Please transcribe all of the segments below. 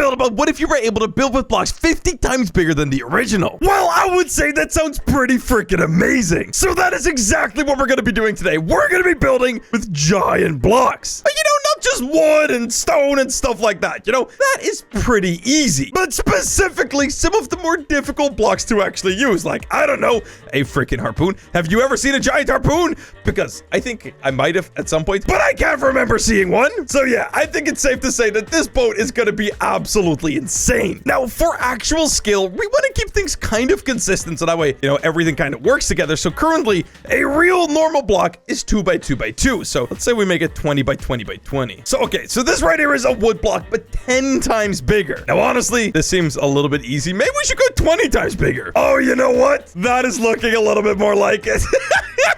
build about what if you were able to build with blocks 50 times bigger than the original? Well, I would say that sounds pretty freaking amazing. So that is exactly what we're going to be doing today. We're going to be building with giant blocks. You know, not just wood and stone and stuff like that. You know, that is pretty easy. But specifically, some of the more difficult blocks to actually use, like, I don't know, a freaking harpoon. Have you ever seen a giant harpoon? Because I think I might have at some point, but I can't remember seeing one. So yeah, I think it's safe to say that this boat is going to be absolutely insane. Now, for actual skill, we want to keep things kind of consistent so that way, you know, everything kind of works together. So currently, a real normal block is 2 by 2 by 2. So let's say we make it 20 by 20 by 20. So okay, so this right here is a wood block, but 10 times bigger. Now, honestly, this seems a little bit easy. Maybe we should go 20 times bigger. Oh, you know what? That is looking a little bit more like it.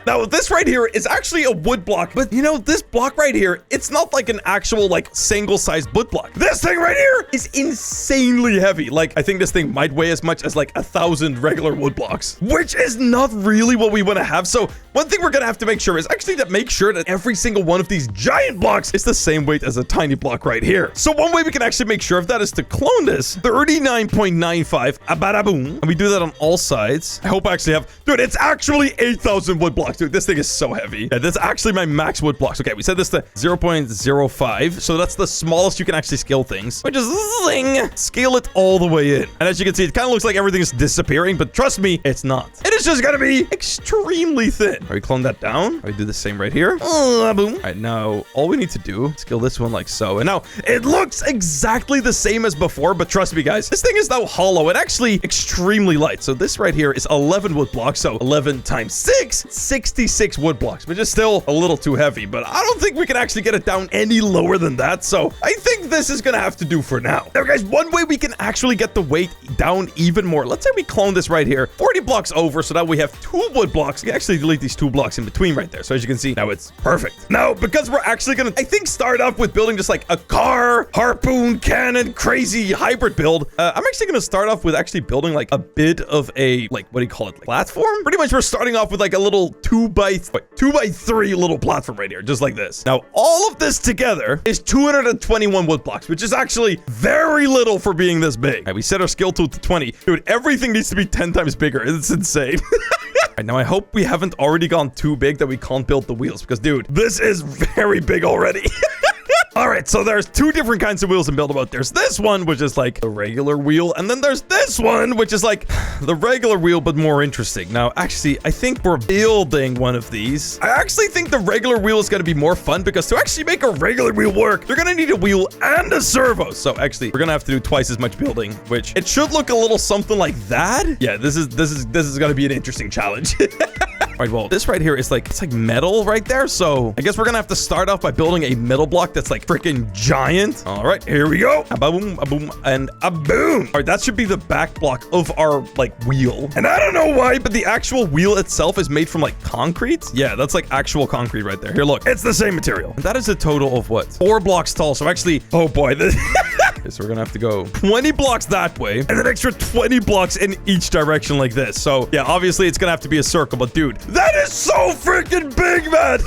Now, this right here is actually a wood block, but you know, this block right here, it's not like an actual like single-sized wood block. This thing right here is insanely heavy. Like, I think this thing might weigh as much as like 1,000 regular wood blocks, which is not really what we want to have. So one thing we're gonna have to make sure is actually to make sure that every single one of these giant blocks is the same weight as a tiny block right here. So one way we can actually make sure of that is to clone this 39.95 abadaboom, and we do that on all sides. I hope I actually have, dude, it's actually 8,000 wood blocks. Dude, this thing is so heavy. Yeah, that's actually my max wood blocks. Okay, we set this to 0.05. So that's the smallest you can actually scale things. We just zing, scale it all the way in. And as you can see, it kind of looks like everything is disappearing, but trust me, it's not. It is just gonna be extremely thin. All right, clone that down. We do the same right here. Boom. All right, now all we need to do is scale this one like so. And now it looks exactly the same as before, but trust me, guys, this thing is now hollow and actually extremely light. So this right here is 11 wood blocks. So 11 times 6, 66 wood blocks, which is still a little too heavy, but I don't think we can actually get it down any lower than that. So I think this is gonna have to do for now. Now, guys, one way we can actually get the weight down even more. Let's say we clone this right here 40 blocks over so that we have 2 wood blocks. We can actually delete these 2 blocks in between right there. So as you can see, now it's perfect. Now, because we're actually gonna, I think, start off with building just like a car, harpoon, cannon, crazy hybrid build. I'm actually gonna start off with actually building like a bit of a, like, what do you call it? Like, platform? Pretty much we're starting off with like a little 2 by 3 little platform right here, just like this. Now, all of this together is 221 wood blocks, which is actually very little for being this big. All right, we set our skill tool to 20. Dude, everything needs to be 10 times bigger. It's insane. All right, now I hope we haven't already gone too big that we can't build the wheels, because, dude, this is very big already. All right, so there's 2 different kinds of wheels in Build-A-Boat. There's this one, which is like a regular wheel, and then there's this one, which is like the regular wheel, but more interesting. Now, actually, I think we're building one of these. I actually think the regular wheel is going to be more fun, because to actually make a regular wheel work, you're going to need a wheel and a servo. So actually, we're going to have to do twice as much building, which it should look a little something like that. Yeah, this is going to be an interesting challenge. All right, well, this right here is like, it's like metal right there. So I guess we're gonna have to start off by building a metal block that's like freaking giant. All right, here we go. A boom, and a boom. All right, that should be the back block of our like wheel. And I don't know why, but the actual wheel itself is made from like concrete. Yeah, that's like actual concrete right there. Here, look, it's the same material. And that is a total of what? 4 blocks tall. So actually, oh boy, this... Okay, so we're gonna have to go 20 blocks that way and an extra 20 blocks in each direction like this. So yeah, obviously it's gonna have to be a circle, but dude, that is so freaking big, man.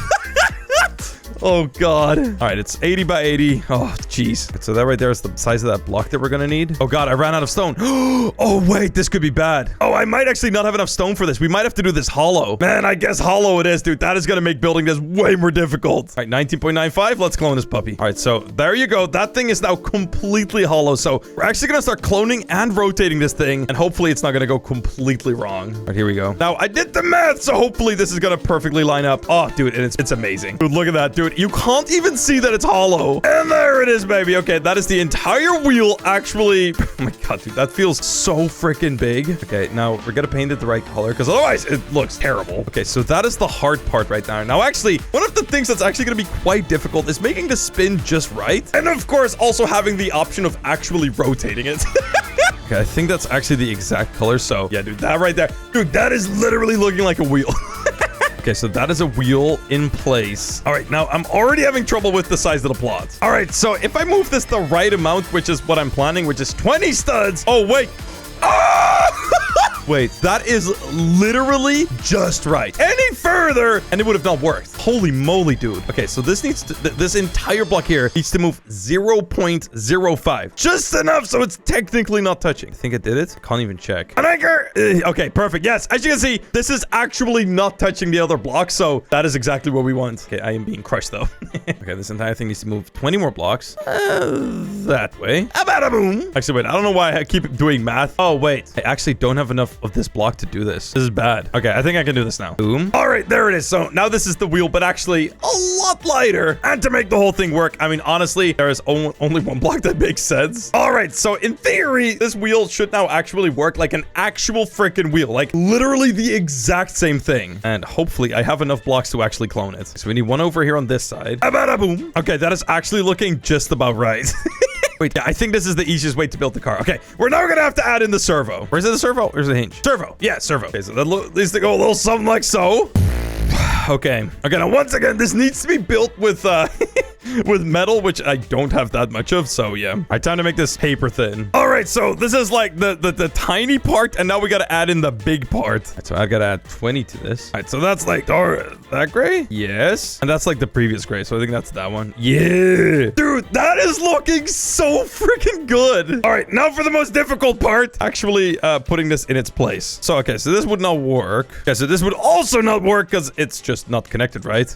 Oh, God. All right, it's 80 by 80. Oh, jeez. So that right there is the size of that block that we're going to need. Oh, God, I ran out of stone. Oh, wait, this could be bad. Oh, I might actually not have enough stone for this. We might have to do this hollow. Man, I guess hollow it is, dude. That is going to make building this way more difficult. All right, 19.95. Let's clone this puppy. All right, so there you go. That thing is now completely hollow. So we're actually going to start cloning and rotating this thing, and hopefully it's not going to go completely wrong. All right, here we go. Now, I did the math, so hopefully this is going to perfectly line up. Oh, dude, and it's amazing. Dude, look at that, dude. You can't even see that it's hollow. And there it is, baby. Okay, that is the entire wheel actually. Oh my God, dude, that feels so freaking big. Okay, now we're gonna paint it the right color because otherwise it looks terrible. Okay, so that is the hard part right now. Now, actually, one of the things that's actually gonna be quite difficult is making the spin just right. And of course, also having the option of actually rotating it. Okay, I think that's actually the exact color. So yeah, dude, that right there. Dude, that is literally looking like a wheel. Okay, so that is a wheel in place. All right, now I'm already having trouble with the size of the plot. All right, so if I move this the right amount, which is what I'm planning, which is 20 studs. Oh, wait. Oh! Wait, that is literally just right. Any further, and it would have not worked. Holy moly, dude. Okay, so this needs to, this entire block here needs to move 0.05. Just enough so it's technically not touching. I think it did it. Can't even check. An anchor. Okay, perfect. Yes, as you can see, this is actually not touching the other block, so that is exactly what we want. Okay, I am being crushed, though. Okay, this entire thing needs to move 20 more blocks. That way. Boom. Actually, wait, I don't know why I keep doing math. Oh, wait. I actually don't have enough of this block to do this. This is bad. Okay, I think I can do this now. Boom. All right, there it is. So now this is the wheel, but actually a lot lighter. And to make the whole thing work, I mean, honestly, there is only one block that makes sense. All right, so in theory, this wheel should now actually work like an actual freaking wheel. Like literally the exact same thing. And hopefully I have enough blocks to actually clone it. So we need one over here on this side. Boom. Okay, that is actually looking just about right. Wait, yeah, I think this is the easiest way to build the car. Okay, we're now gonna have to add in the servo. Where's the servo? Where's the hinge? Servo. Yeah, servo. Okay, so that needs to go a little something like so. Okay. Okay, now once again, this needs to be built with with metal, which I don't have that much of, so yeah. All right, time to make this paper thin. All right, so this is like the tiny part, and now we gotta add in the big part. All right, so I gotta add 20 to this. All right, so that's like that gray? Yes. And that's like the previous gray, so I think that's that one. Yeah. Dude, that is looking so freaking good. All right, now for the most difficult part, actually putting this in its place. So, okay, so this would not work. Okay, so this would also not work because it's just not connected, right?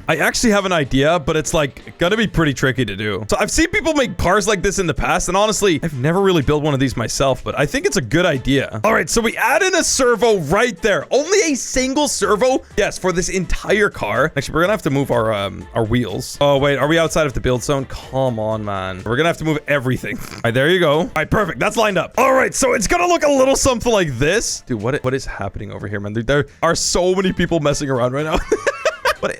I actually have an idea, but it's like gonna be pretty tricky to do. So I've seen people make cars like this in the past, and honestly, I've never really built one of these myself, but I think it's a good idea. All right, so we add in a servo right there. Only a single servo? Yes, for this entire car. Actually, we're gonna have to move our wheels. Oh, wait, are we outside of the build zone? Come on, man. We're gonna have to move everything. All right, there you go. All right, perfect. That's lined up. All right, so it's gonna look a little something like this. Dude, what is happening over here, man? There are so many people messing around right now.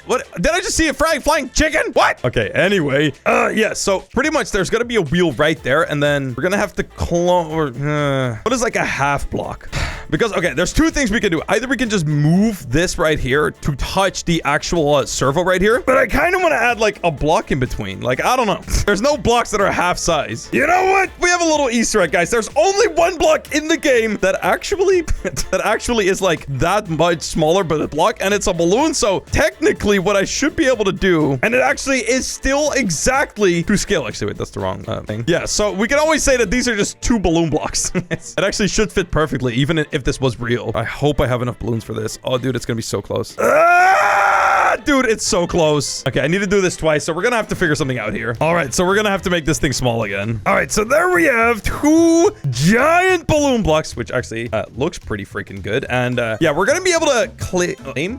What? Did I just see a flying chicken? What? Okay, anyway. Yeah, so pretty much there's gonna be a wheel right there, and then we're gonna have to clone, what is like a half block? Because, okay, there's two things we can do. Either we can just move this right here to touch the actual servo right here, but I kind of want to add like a block in between. Like, I don't know. There's no blocks that are half size. You know what? We have a little Easter egg, guys. There's only one block in the game that actually is like that much smaller, but a block, and it's a balloon. So technically what I should be able to do, and it actually is still exactly to scale. Actually, wait, that's the wrong thing. Yeah, so we can always say that these are just two balloon blocks. It actually should fit perfectly, even if this was real. I hope I have enough balloons for this. Oh, dude, it's gonna be so close. Dude, it's so close. Okay, I need to do this twice, so we're gonna have to figure something out here. All right, so we're gonna have to make this thing small again. All right, so there we have two giant balloon blocks, which actually looks pretty freaking good. And yeah, we're gonna be able to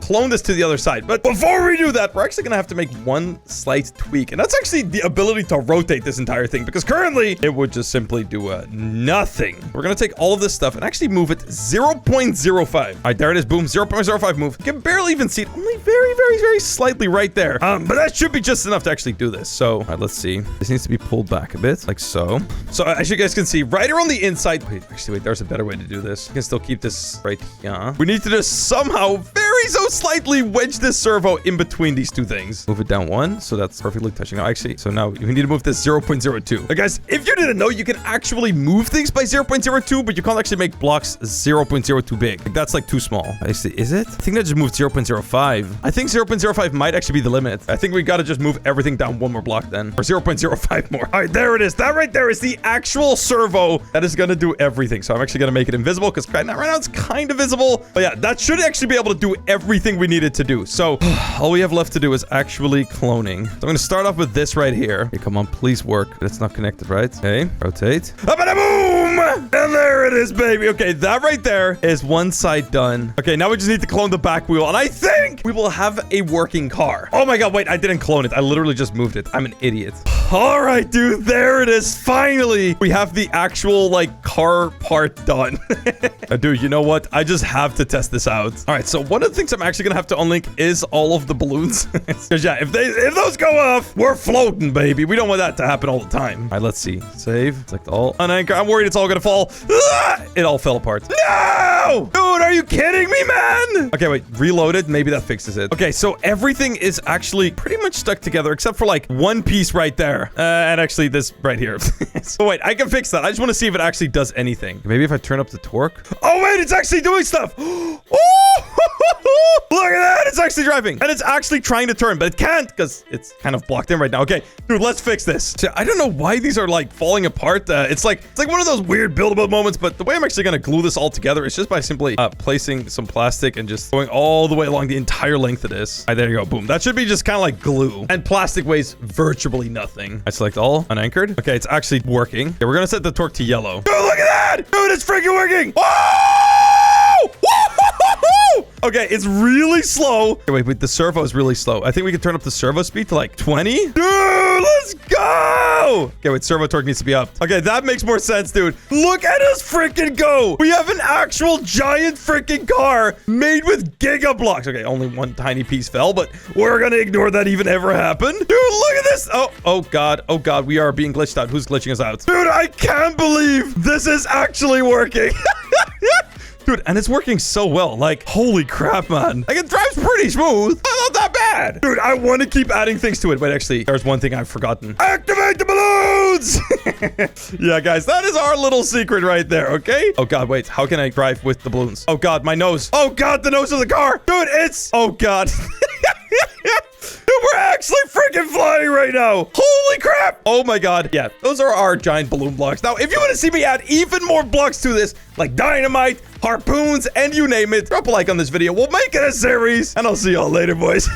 clone this to the other side. But before we do that, we're actually gonna have to make one slight tweak, and that's actually the ability to rotate this entire thing, because currently it would just simply do nothing. We're gonna take all of this stuff and actually move it 0.05. All right, there it is. Boom, 0.05 move. You can barely even see it. Only very slightly right there. But that should be just enough to actually do this. So, all right, let's see. This needs to be pulled back a bit, like so. So, as you guys can see, right around the inside. Wait, there's a better way to do this. You can still keep this right here. We need to just somehow so slightly wedge this servo in between these two things. Move it down one, so that's perfectly touching. Now, actually, so now we need to move this 0.02. Guys, if you didn't know, you can actually move things by 0.02, but you can't actually make blocks 0.02 big. Like, that's like too small. Actually, is it? I think that just moved 0.05. I think 0.05 might actually be the limit. I think we got to just move everything down one more block then, or 0.05 more. All right, there it is. That right there is the actual servo that is going to do everything. So I'm actually going to make it invisible because right now it's kind of visible. But yeah, that should actually be able to do everything we needed to do. So all we have left to do is actually cloning. So I'm going to start off with this right here. Okay, come on, please work. It's not connected, right? Okay, rotate. Boom! And there it is, baby. Okay, that right there is one side done. Okay, now we just need to clone the back wheel, and I think we will have a working car. Oh my god, wait, I didn't clone it. I literally just moved it. I'm an idiot. All right, dude, there it is. Finally, we have the actual, like, car part done. Dude, you know what? I just have to test this out. All right, so one of the things I'm actually gonna have to unlink is all of the balloons. Because yeah, if those go off, we're floating, baby. We don't want that to happen all the time. All right, let's see. Save. Select all. Unanchor. I'm worried it's all gonna fall. Ah! It all fell apart. No! Dude, are you kidding me, man? Okay, wait. Reloaded. Maybe that fixes it. Okay, so everything is actually pretty much stuck together except for like one piece right there. And actually this right here. So wait, I can fix that. I just want to see if it actually does anything. Maybe if I turn up the torque. Oh, wait, it's actually doing stuff. Oh, look at that. It's actually driving. And it's actually trying to turn, but it can't because it's kind of blocked in right now. Okay, dude, let's fix this. So I don't know why these are like falling apart. It's like one of those weird build-up moments, but the way I'm actually going to glue this all together is just by simply placing some plastic and just going all the way along the entire length of this. All right, there you go. Boom. That should be just kind of like glue. And plastic weighs virtually nothing. I select all. Unanchored. Okay, it's actually working. Okay, we're going to set the torque to yellow. Dude, look at that. Dude, it's freaking working. Whoa! Okay, it's really slow. Okay, wait, the servo is really slow. I think we can turn up the servo speed to like 20. Dude, let's go. Okay, wait, servo torque needs to be up. Okay, that makes more sense, dude. Look at us freaking go. We have an actual giant freaking car made with giga blocks. Okay, only one tiny piece fell, but we're gonna ignore that even ever happened. Dude, look at this. Oh God, we are being glitched out. Who's glitching us out? Dude, I can't believe this is actually working. Dude, and it's working so well. Like, holy crap, man. Like, it drives pretty smooth. Not that bad. Dude, I want to keep adding things to it. But actually, there's one thing I've forgotten. Activate the balloons! Yeah, guys, that is our little secret right there, okay? Oh, God, wait. How can I drive with the balloons? Oh, God, my nose. Oh, God, the nose of the car. Dude, it's... Oh, God. Dude, we're actually freaking flying right now. Holy crap. Oh my God. Yeah, those are our giant balloon blocks. Now, if you want to see me add even more blocks to this, like dynamite, harpoons, and you name it, drop a like on this video. We'll make it a series, and I'll see y'all later, boys.